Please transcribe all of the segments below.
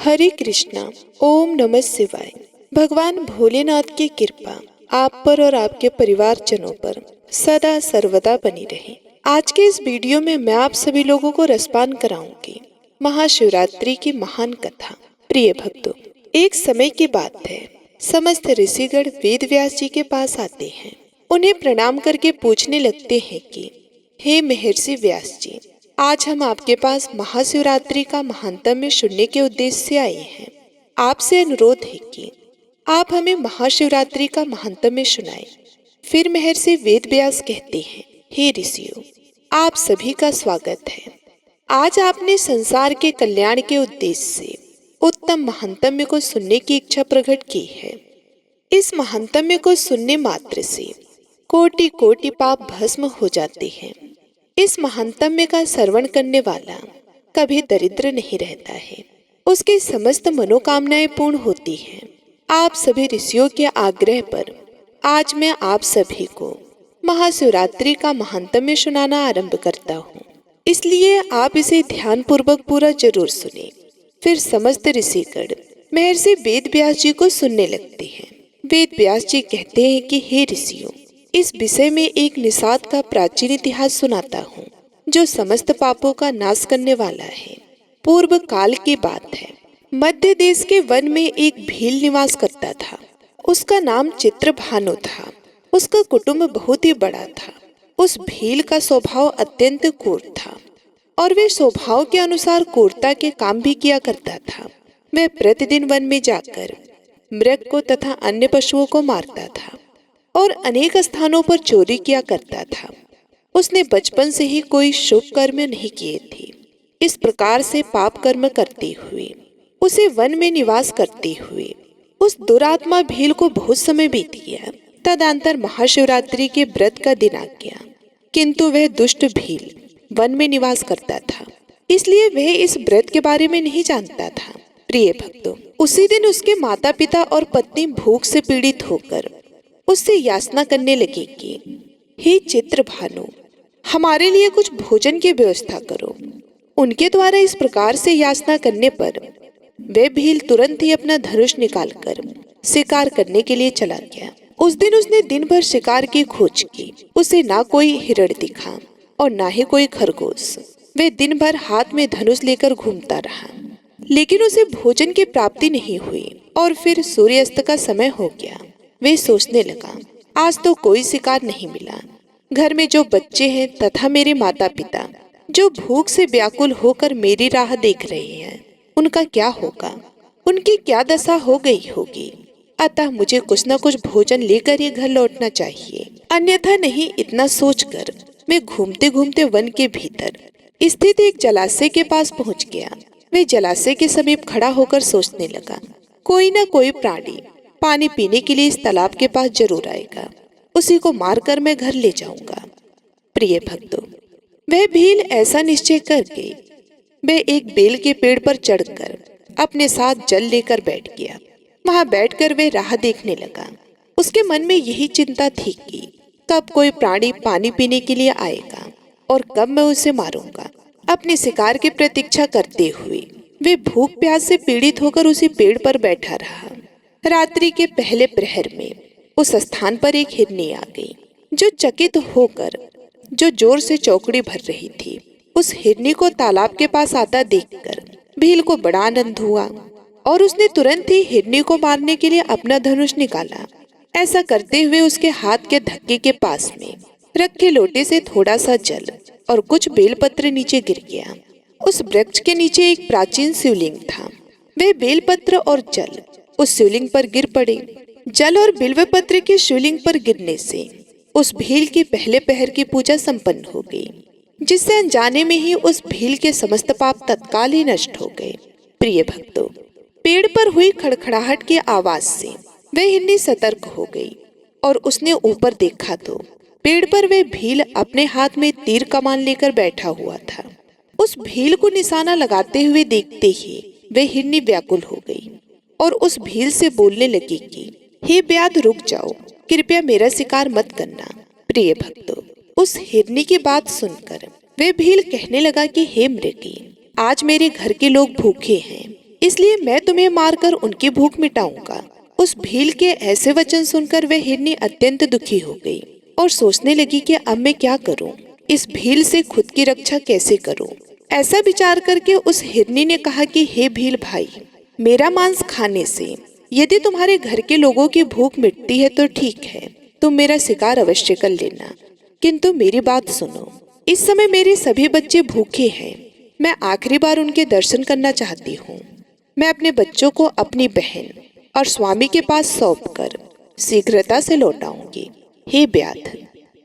हरे कृष्णा। ओम नमः शिवाय। भगवान भोलेनाथ की कृपा आप पर और आपके परिवारजनों पर सदा सर्वदा बनी रहे। आज के इस वीडियो में मैं आप सभी लोगों को रसपान कराऊंगी महाशिवरात्रि की महान कथा। प्रिय भक्तों, एक समय की बात है, समस्त ऋषिगण वेद व्यास जी के पास आते हैं। उन्हें प्रणाम करके पूछने लगते हैं कि हे महर्षि व्यास जी, आज हम आपके पास महाशिवरात्रि का महात्म्य सुनने के उद्देश्य से आए हैं। आपसे अनुरोध है कि आप हमें महाशिवरात्रि का महात्म्य सुनाएं। फिर महर्षि वेद व्यास कहते हैं, हे ऋषियों, आप सभी का स्वागत है। आज आपने संसार के कल्याण के उद्देश्य से उत्तम महात्म्य को सुनने की इच्छा प्रकट की है। इस महात्म्य को सुनने मात्र से कोटि कोटि पाप भस्म हो जाते हैं। इस महात्म्य का श्रवण करने वाला कभी दरिद्र नहीं रहता है, उसकी समस्त मनोकामनाएं पूर्ण होती हैं। आप सभी ऋषियों के आग्रह पर आज मैं आप सभी को महाशिवरात्रि का महात्म्य सुनाना आरंभ करता हूँ, इसलिए आप इसे ध्यान पूर्वक पूरा जरूर सुने। फिर समस्त ऋषिगण महर्षि वेद व्यास जी को सुनने लगते हैं। वेद व्यास जी कहते हैं कि हे ऋषियों, इस विषय में एक निषाद का प्राचीन इतिहास सुनाता हूँ, जो समस्त पापों का नाश करने वाला है। पूर्व काल की बात है, मध्य देश के वन में एक भील निवास करता था। उसका नाम चित्रभानु था। उसका कुटुंब बहुत ही बड़ा था। उस भील का स्वभाव अत्यंत क्रूर था और वे स्वभाव के अनुसार क्रूरता के काम भी किया करता था। वह प्रतिदिन वन में जाकर मृग को तथा अन्य पशुओं को मारता था और अनेक स्थानों पर चोरी किया करता था। उसने बचपन से ही कोई शुभ कर्म नहीं किए थे। इस प्रकार से पाप कर्म करते हुए उसे वन में निवास करते हुए उस दुरात्मा भील को बहुत समय बीत गया। तदंतर महाशिवरात्रि के व्रत का दिन आ गया, किंतु वह दुष्ट भील वन में निवास करता था, इसलिए वह इस व्रत के बारे में नहीं जानता था। प्रिय भक्तों, उसी दिन उसके माता पिता और पत्नी भूख से पीड़ित होकर उससे याचना करने लगे कि हे चित्रभानु, हमारे लिए कुछ भोजन की व्यवस्था करो। उनके द्वारा इस प्रकार से याचना करने पर वह भील तुरंत ही अपना धनुष निकालकर शिकार करने के लिए चला गया। उस दिन उसने दिन भर शिकार की खोज की। उसे ना कोई हिरण दिखा और ना ही कोई खरगोश। वह दिन भर हाथ में धनुष लेकर घूमता रहा, लेकिन उसे भोजन की प्राप्ति नहीं हुई और फिर सूर्यास्त का समय हो गया। वे सोचने लगा, आज तो कोई शिकार नहीं मिला। घर में जो बच्चे हैं तथा मेरे माता पिता जो भूख से व्याकुल होकर मेरी राह देख रहे हैं, उनका क्या होगा? उनकी क्या दशा हो गई होगी? अतः मुझे कुछ न कुछ भोजन लेकर ही घर लौटना चाहिए, अन्यथा नहीं। इतना सोचकर मैं घूमते घूमते वन के भीतर स्थित एक जलाशय के पास पहुंच गया। वे जलाशय के समीप खड़ा होकर सोचने लगा, कोई न कोई प्राणी पानी पीने के लिए इस तालाब के पास जरूर आएगा, उसी को मारकर मैं घर ले जाऊंगा। प्रिय भक्तों, वह भील ऐसा निश्चय करके वह एक बेल के पेड़ पर चढ़कर अपने साथ जल लेकर बैठ गया। वहां बैठकर वह राह देखने लगा। उसके मन में यही चिंता थी कि कब कोई प्राणी पानी पीने के लिए आएगा और कब मैं उसे मारूंगा। अपने शिकार की प्रतीक्षा करते हुए वे भूख प्यास से पीड़ित होकर उसी पेड़ पर बैठा रहा। रात्रि के पहले प्रहर में उस स्थान पर एक हिरनी आ गई, जो चकित होकर जो जोर से चौकड़ी भर रही थी। उस हिरनी को तालाब के पास आता देखकर भील को बड़ा आनंद हुआ और उसने तुरंत ही हिरनी को मारने के लिए अपना धनुष निकाला। ऐसा करते हुए उसके हाथ के धक्के के पास में रखे लोटे से थोड़ा सा जल और कुछ बेलपत्र नीचे गिर गया। उस वृक्ष के नीचे एक प्राचीन शिवलिंग था। वे बेलपत्र और जल उस शिवलिंग पर गिर पड़े। जल और बिल्वपत्र के शिवलिंग पर गिरने से उस भील की पहले पहर की पूजा संपन्न हो गई, जिससे अनजाने में ही उस भील के समस्त पाप तत्काल ही नष्ट हो गए। प्रिय भक्तों, पेड़ पर हुई खड़खड़ाहट की आवाज से वह हिरनी सतर्क हो गई और उसने ऊपर देखा तो पेड़ पर वह भील अपने हाथ में तीर कमान लेकर बैठा हुआ था। उस भील को निशाना लगाते हुए देखते ही वह हिरनी व्याकुल हो गई और उस भील से बोलने लगी कि हे व्याध, रुक जाओ, कृपया मेरा शिकार मत करना। प्रिय भक्तों, उस हिरनी की बात सुनकर वे भील कहने लगा कि हे मृगी, आज मेरे घर के लोग भूखे हैं, इसलिए मैं तुम्हें मारकर उनकी भूख मिटाऊंगा। उस भील के ऐसे वचन सुनकर वह हिरनी अत्यंत दुखी हो गई और सोचने लगी कि अब मैं क्या करूं, इस भील से खुद की रक्षा कैसे करूं। ऐसा विचार करके उस हिरनी ने कहा कि हे भील भाई, मेरा मांस खाने से यदि तुम्हारे घर के लोगों की भूख मिटती है तो ठीक है, तुम मेरा शिकार अवश्य कर लेना, किंतु मेरी बात सुनो। इस समय मेरे सभी बच्चे भूखे हैं, मैं आखिरी बार उनके दर्शन करना चाहती हूँ। मैं अपने बच्चों को अपनी बहन और स्वामी के पास सौंपकर शीघ्रता से लौटाऊंगी। हे ब्याध,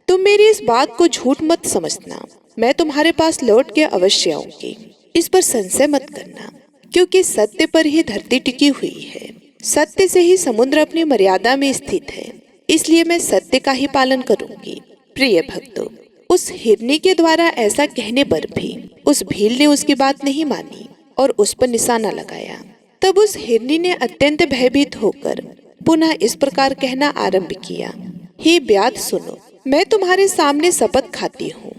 तुम मेरी इस बात को झूठ मत समझना, मैं तुम्हारे पास लौट के अवश्य आऊंगी। इस पर संशय मत करना, क्योंकि सत्य पर ही धरती टिकी हुई है, सत्य से ही समुद्र अपनी मर्यादा में स्थित है, इसलिए मैं सत्य का ही पालन करूंगी। प्रिय भक्तों, उस हिरनी के द्वारा ऐसा कहने पर भी उस भील ने उसकी बात नहीं मानी और उस पर निशाना लगाया। तब उस हिरनी ने अत्यंत भयभीत होकर पुनः इस प्रकार कहना आरंभ किया, हे ब्याध सुनो, मैं तुम्हारे सामने शपथ खाती हूँ,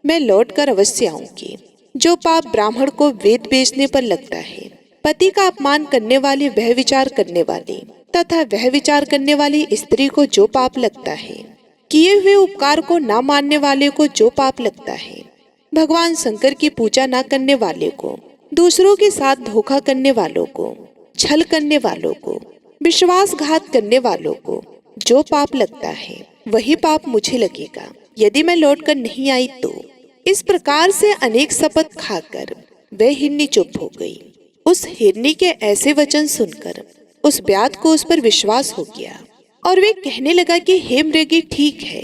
मैं लौट कर अवश्य आऊंगी। जो पाप ब्राह्मण को वेद बेचने पर लगता है, पति का अपमान करने वाली वह विचार करने वाली तथा वह विचार करने वाली स्त्री को जो पाप लगता है, किए हुए उपकार को न मानने वाले को जो पाप लगता है, भगवान शंकर की पूजा न करने वाले को, दूसरों के साथ धोखा करने वालों को, छल करने वालों को, विश्वासघात करने वालों को जो पाप लगता है, वही पाप मुझे लगेगा यदि मैं लौट कर नहीं आई तो। इस प्रकार से अनेक शपथ खाकर वह हिरनी चुप हो गई। उस हिरनी के ऐसे वचन सुनकर उस ब्याध को उस पर विश्वास हो गया और वे कहने लगा कि हे मृगी, ठीक है,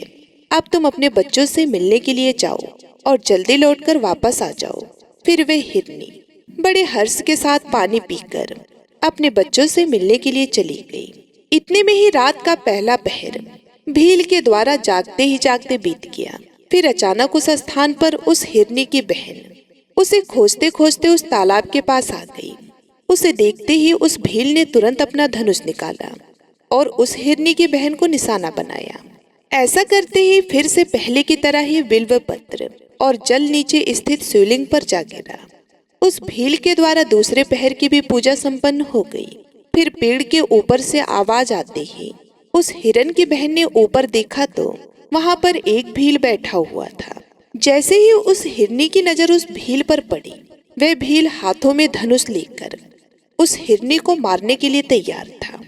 अब तुम अपने बच्चों से मिलने के लिए जाओ और जल्दी लौटकर वापस आ जाओ। फिर वे हिरनी बड़े हर्ष के साथ पानी पीकर अपने बच्चों से मिलने के लिए चली गई। इतने में ही रात का पहला पहर भील के द्वारा जागते ही जागते बीत गया। फिर अचानक उस स्थान पर उस हिरनी की बहन उसे खोजते खोजते उस तालाब के पास आ गई। उसे देखते ही उस भील ने तुरंत अपना धनुष निकाला और उस हिरनी की बहन को निशाना बनाया। ऐसा करते ही फिर से पहले की तरह ही बिल्व पत्र और जल नीचे स्थित शिवलिंग पर जा गिरा। उस भील के द्वारा दूसरे पहर की भी पूजा संपन्न हो गई। फिर पेड़ के ऊपर से आवाज आते ही उस हिरन की बहन ने ऊपर देखा तो वहां पर एक भील बैठा हुआ था। जैसे ही उस हिरनी की नजर उस भील पर पड़ी, वह भील हाथों में धनुष लेकर उस हिरनी को मारने के लिए तैयार था।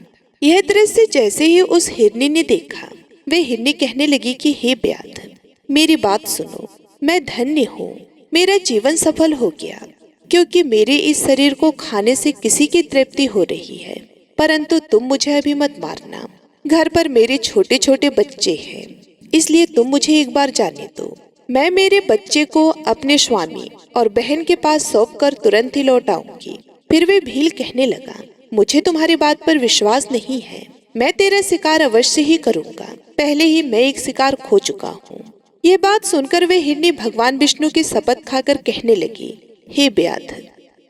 यह दृश्य जैसे ही उस हिरनी ने देखा, वह हिरनी कहने लगी कि हे ब्याध, मेरी बात सुनो, मैं धन्य हूँ, मेरा जीवन सफल हो गया, क्योंकि मेरे इस शरीर को खाने से किसी की तृप्ति हो रही है, परंतु तुम मुझे अभी मत मारना। घर पर मेरे छोटे छोटे बच्चे हैं, इसलिए तुम मुझे एक बार जाने दो। मैं मेरे बच्चे को अपने स्वामी और बहन के पास सौंप कर तुरंत ही लौट आऊंगी। फिर वे भील कहने लगा, मुझे तुम्हारी बात पर विश्वास नहीं है, मैं तेरा शिकार अवश्य ही करूंगा, पहले ही मैं एक शिकार खो चुका हूँ। यह बात सुनकर वे हिरनी भगवान विष्णु की शपथ खाकर कहने लगी, हे ब्याध,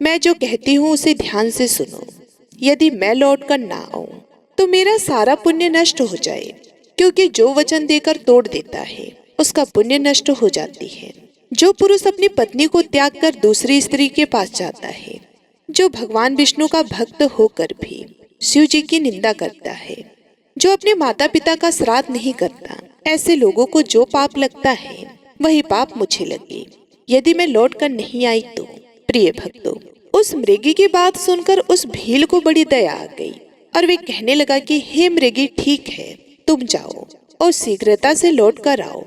मैं जो कहती हूँ उसे ध्यान से सुनो। यदि मैं लौट कर ना आऊं तो मेरा सारा पुण्य नष्ट हो जाए, क्योंकि जो वचन देकर तोड़ देता है उसका पुण्य नष्ट हो जाती है। जो पुरुष अपनी पत्नी को त्याग कर दूसरी स्त्री के पास जाता है, जो भगवान विष्णु का भक्त होकर भी शिव जी की निंदा करता है, जो अपने माता पिता का श्राद्ध नहीं करता, ऐसे लोगों को जो पाप लगता है वही पाप मुझे लगे यदि मैं लौट कर नहीं आई तो। प्रिय भक्तों, उस मृगी की बात सुनकर उस भील को बड़ी दया आ गई और वे कहने लगा कि हे मृगी, ठीक है, तुम जाओ और शीघ्रता से लौट कर आओ।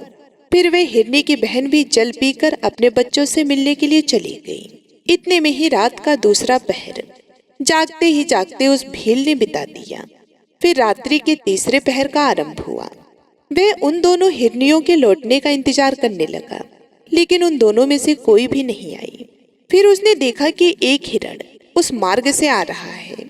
फिर वे हिरनी की बहन भी जल पीकर अपने बच्चों से मिलने के लिए चली गई। इतने में ही रात का दूसरा पहर जागते ही जागते उस भील ने बिता दिया। फिर रात्रि के तीसरे पहर का आरंभ हुआ। वह उन दोनों हिरनियों के लौटने का इंतजार करने लगा, लेकिन उन दोनों में से कोई भी नहीं आई। फिर उसने देखा कि एक हिरण उस मार्ग से आ रहा है।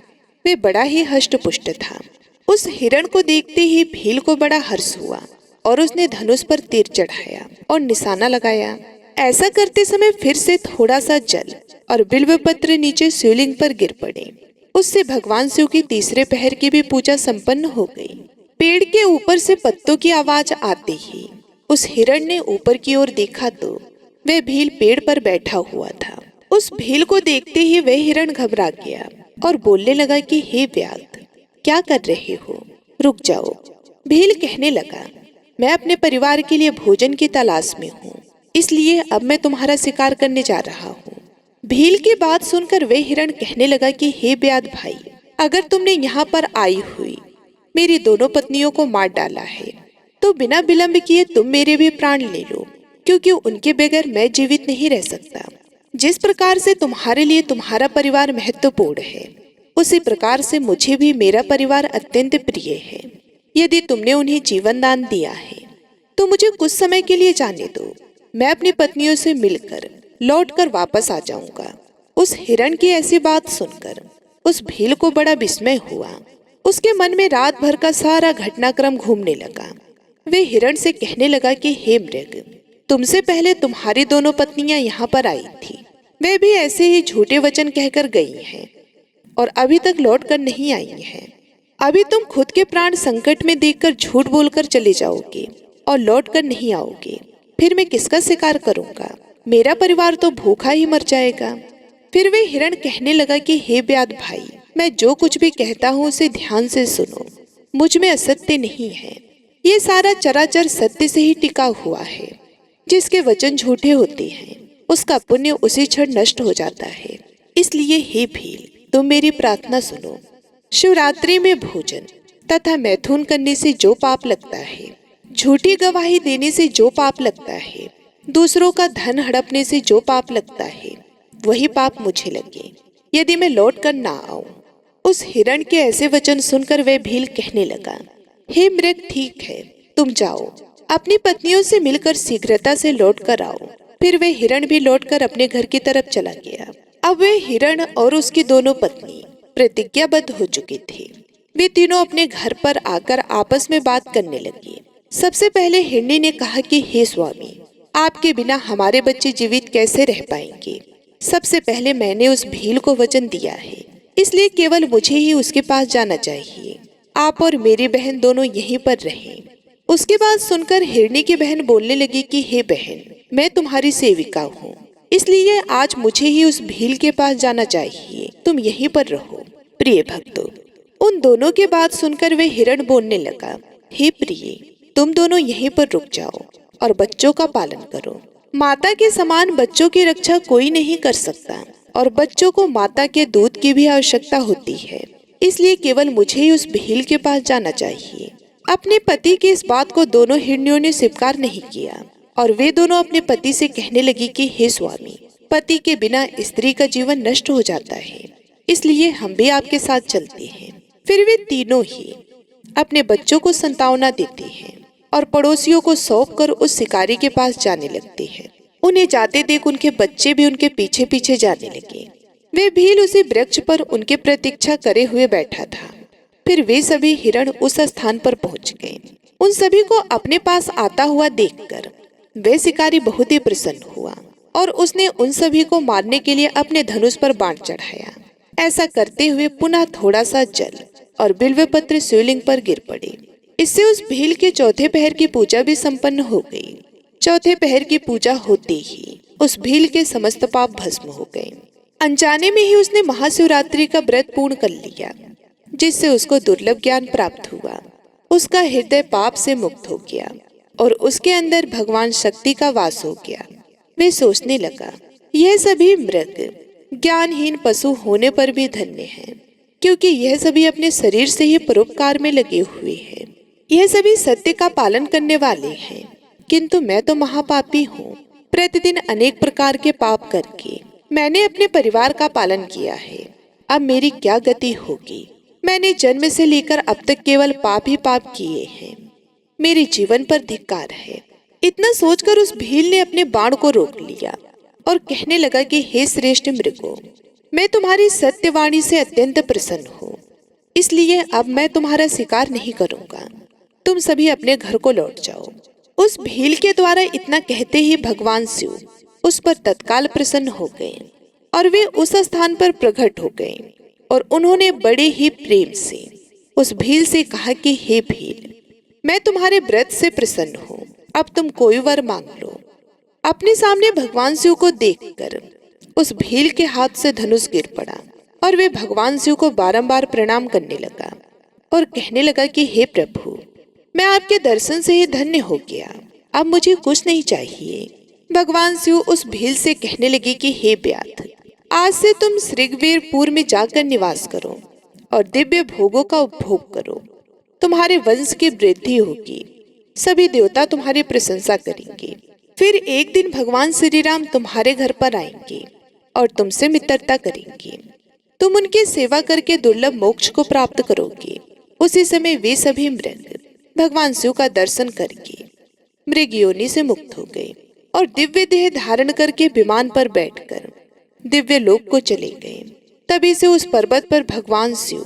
वह बड़ा ही हष्ट-पुष्ट था। उस हिरण को देखते ही भील को बड़ा हर्ष हुआ और उसने धनुष पर तीर चढ़ाया और निशाना लगाया। ऐसा करते समय फिर से थोड़ा सा जल और बिल्व पत्र नीचे शिवलिंग पर गिर पड़े। उससे भगवान शिव की तीसरे पहर की भी पूजा संपन्न हो गई। पेड़ के ऊपर से पत्तों की आवाज आते ही उस हिरण ने ऊपर की ओर देखा तो वह भील पेड़ पर बैठा हुआ था। उस भील को देखते ही वह हिरण घबरा गया और बोलने लगा कि हे व्याघ्र, क्या कर रहे हो? रुक जाओ। भील कहने लगा, मैं अपने परिवार के लिए भोजन की तलाश में हूँ, इसलिए अब मैं तुम्हारा शिकार करने जा रहा हूँ। भील की बात सुनकर वह हिरण कहने लगा कि हे व्याध भाई, अगर तुमने यहाँ पर आई हुई मेरी दोनों पत्नियों को मार डाला है तो बिना विलंब किए तुम मेरे भी प्राण ले लो, क्योंकि उनके बगैर मैं जीवित नहीं रह सकता। जिस प्रकार से तुम्हारे लिए तुम्हारा परिवार महत्वपूर्ण है, उसी प्रकार से मुझे भी मेरा परिवार अत्यंत प्रिय है। यदि तुमने उन्हें जीवन दान दिया है तो मुझे कुछ समय के लिए जाने दो, मैं अपनी पत्नियों से मिलकर लौटकर वापस आ जाऊंगा। उस हिरण की ऐसी बात सुनकर उस भील को बड़ा विस्मय हुआ। उसके मन में रात भर का सारा घटनाक्रम घूमने लगा। वे हिरण से कहने लगा कि हे मृग, तुमसे पहले तुम्हारी दोनों पत्नियां यहाँ पर आई थी, वे भी ऐसे ही झूठे वचन कहकर गई हैं और अभी तक लौट कर नहीं आई हैं। अभी तुम खुद के प्राण संकट में देखकर झूठ बोलकर चले जाओगे और लौट कर नहीं आओगे, फिर मैं किसका शिकार करूंगा? मेरा परिवार तो भूखा ही मर जाएगा। फिर वे हिरण कहने लगा कि हे व्याध भाई, मैं जो कुछ भी कहता हूँ उसे ध्यान से सुनो, मुझ में असत्य नहीं है। ये सारा चराचर सत्य से ही टिका हुआ है। जिसके वचन झूठे होते हैं उसका पुण्य उसी क्षण नष्ट हो जाता है। इसलिए हे भील, तुम मेरी प्रार्थना सुनो। शिवरात्रि में भोजन तथा मैथुन करने से जो पाप लगता है, झूठी गवाही देने से जो पाप लगता है, दूसरों का धन हड़पने से जो पाप लगता है, वही पाप मुझे लगे यदि मैं लौट कर ना आऊं। उस हिरण के ऐसे वचन सुनकर वह भील कहने लगा, हे मृग, ठीक है, तुम जाओ, अपनी पत्नियों से मिलकर शीघ्रता से लौट कर आओ। फिर वह हिरण भी लौटकर अपने घर की तरफ चला गया। अब वह हिरण और उसकी दोनों पत्नी प्रतिज्ञाबद्ध हो चुके थे। वे तीनों अपने घर पर आकर आपस में बात करने लगे। सबसे पहले हिरनी ने कहा कि हे स्वामी, आपके बिना हमारे बच्चे जीवित कैसे रह पाएंगे? सबसे पहले मैंने उस भील को वचन दिया है, इसलिए केवल मुझे ही उसके पास जाना चाहिए। आप और मेरी बहन दोनों यहीं पर रहें। उसके बाद सुनकर हिरनी की बहन बोलने लगी कि हे बहन, मैं तुम्हारी सेविका हूँ, इसलिए आज मुझे ही उस भील के पास जाना चाहिए, तुम यहीं पर रहो। प्रिय भक्तों, उन दोनों की बात सुनकर वे हिरण बोलने लगा, हे प्रिय, तुम दोनों यहीं पर रुक जाओ और बच्चों का पालन करो। माता के समान बच्चों की रक्षा कोई नहीं कर सकता और बच्चों को माता के दूध की भी आवश्यकता होती है, इसलिए केवल मुझे ही उस भील के पास जाना चाहिए। अपने पति की इस बात को दोनों हिरनियों ने स्वीकार नहीं किया और वे दोनों अपने पति से कहने लगी कि हे स्वामी, पति के बिना स्त्री का जीवन नष्ट हो जाता है, इसलिए हम भी आपके साथ चलते हैं। फिर वे तीनों ही अपने बच्चों को संतावना देते हैं और पड़ोसियों को सौंपकर उस शिकारी के पास जाने लगते हैं। उन्हें जाते देख उनके बच्चे भी उनके पीछे पीछे जाने लगे। वे भील उसी वृक्ष पर उनके प्रतीक्षा करे हुए बैठा था। फिर वे सभी हिरण उस स्थान पर पहुंच गए। उन सभी को अपने पास आता हुआ देखकर वे शिकारी बहुत ही प्रसन्न हुआ और उसने उन सभी को मारने के लिए अपने धनुष पर बाण चढ़ाया। ऐसा करते हुए पुनः थोड़ा सा जल और बिल्व पत्र शिवलिंग पर गिर पड़े। इससे उस भील के चौथे पहर की पूजा भी संपन्न हो गई। चौथे पहर की पूजा होते ही उस भील के समस्त पाप भस्म हो गए। अनजाने में ही उसने महाशिवरात्रि का व्रत पूर्ण कर लिया, जिससे उसको दुर्लभ ज्ञान प्राप्त हुआ। उसका हृदय पाप से मुक्त हो गया और उसके अंदर भगवान शक्ति का वास हो गया। वे सोचने लगा, यह सभी मृग ज्ञानहीन पशु होने पर भी धन्य हैं, क्योंकि यह सभी अपने शरीर से ही परोपकार में लगे हुए हैं। यह सभी सत्य का पालन करने वाले हैं, किंतु मैं तो महापापी हूँ। प्रतिदिन अनेक प्रकार के पाप करके मैंने अपने परिवार का पालन किया है। अब मेरी क्या गति होगी? मैंने जन्म से लेकर अब तक केवल पाप ही पाप किए हैं। मेरे जीवन पर धिक्कार है। इतना सोचकर उस भील ने अपने बाण को रोक लिया और कहने लगा कि हे श्रेष्ठ मृगों, मैं तुम्हारी सत्यवाणी से अत्यंत प्रसन्न हूँ, इसलिए अब मैं तुम्हारा शिकार नहीं करूँगा। तुम सभी अपने घर को लौट जाओ। उस भील के द्वारा इतना कहते ही भगवान शिव उस पर तत्काल प्रसन्न हो गए और वे उस स्थान पर प्रकट हो गए और उन्होंने बड़े ही प्रेम से उस भील से कहा कि हे भील, मैं तुम्हारे व्रत से प्रसन्न हूँ, अब तुम कोई वर मांग लो। अपने सामने भगवान शिव को देखकर उस भील के हाथ से धनुष गिर पड़ा और वे भगवान शिव को बारंबार प्रणाम करने लगा और कहने लगा कि हे प्रभु, मैं आपके दर्शन से ही धन्य हो गया, अब मुझे कुछ नहीं चाहिए। भगवान शिव उस भील से कहने लगे कि हे व्याध, आज से तुम श्रृंगवीरपुर में जाकर निवास करो और दिव्य भोगों का उपभोग करो। तुम्हारे वंश की वृद्धि होगी, सभी देवता तुम्हारी प्रशंसा करेंगे। फिर एक दिन भगवान श्री राम तुम्हारे घर पर आएंगे और तुमसे मित्रता करेंगे। तुम उनकी सेवा करके दुर्लभ मोक्ष को प्राप्त करोगे। उसी समय वे सभी मृग भगवान शिव का दर्शन करके मृग योनि से मुक्त हो गए और दिव्य देह धारण करके विमान पर बैठकर दिव्य लोक को चले गए। तभी से उस पर्वत पर भगवान शिव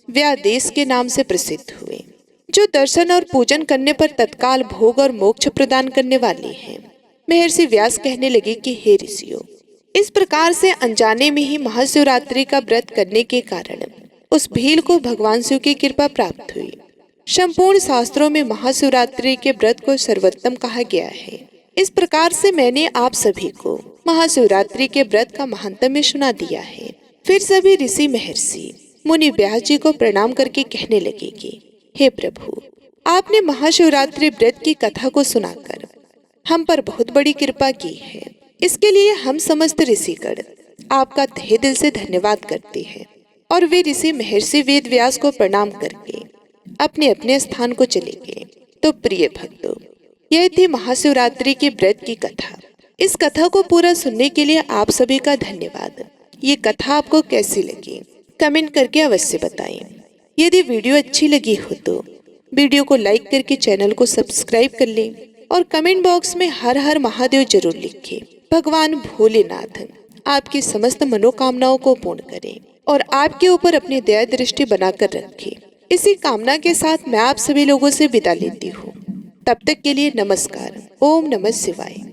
व्यादेश के नाम से प्रसिद्ध हुए, जो दर्शन और पूजन करने पर तत्काल भोग और मोक्ष प्रदान करने वाले हैं। महर्षि व्यास कहने लगे कि हे ऋषियों, इस प्रकार से अनजाने में ही महाशिवरात्रि का व्रत करने के कारण उस भील को भगवान शिव की कृपा प्राप्त हुई। संपूर्ण शास्त्रों में महाशिवरात्रि के व्रत को सर्वोत्तम कहा गया है। इस प्रकार से मैंने आप सभी को महाशिवरात्रि के व्रत का महात्म्य सुना दिया है। फिर सभी ऋषि महर्षि मुनि व्यास जी को प्रणाम करके कहने लगे कि हे प्रभु, आपने महाशिवरात्रि व्रत की कथा को सुनाकर हम पर बहुत बड़ी कृपा की है। इसके लिए हम समस्त ऋषिगण आपका तहे दिल से धन्यवाद करते हैं। और वे ऋषि महर्षि वेद व्यास को प्रणाम करके अपने अपने स्थान को चले गए। तो प्रिय भक्तों, यह थी महाशिवरात्रि के व्रत की कथा। इस कथा को पूरा सुनने के लिए आप सभी का धन्यवाद। ये कथा आपको कैसी लगी कमेंट करके अवश्य बताएं। यदि वीडियो अच्छी लगी हो तो वीडियो को लाइक करके चैनल को सब्सक्राइब कर लें और कमेंट बॉक्स में हर हर महादेव जरूर लिखें। भगवान भोलेनाथ आपकी समस्त मनोकामनाओं को पूर्ण करें और आपके ऊपर अपनी दया दृष्टि बनाकर रखें। इसी कामना के साथ मैं आप सभी लोगों से विदा लेती हूँ। तब तक के लिए नमस्कार। ओम नमः शिवाय।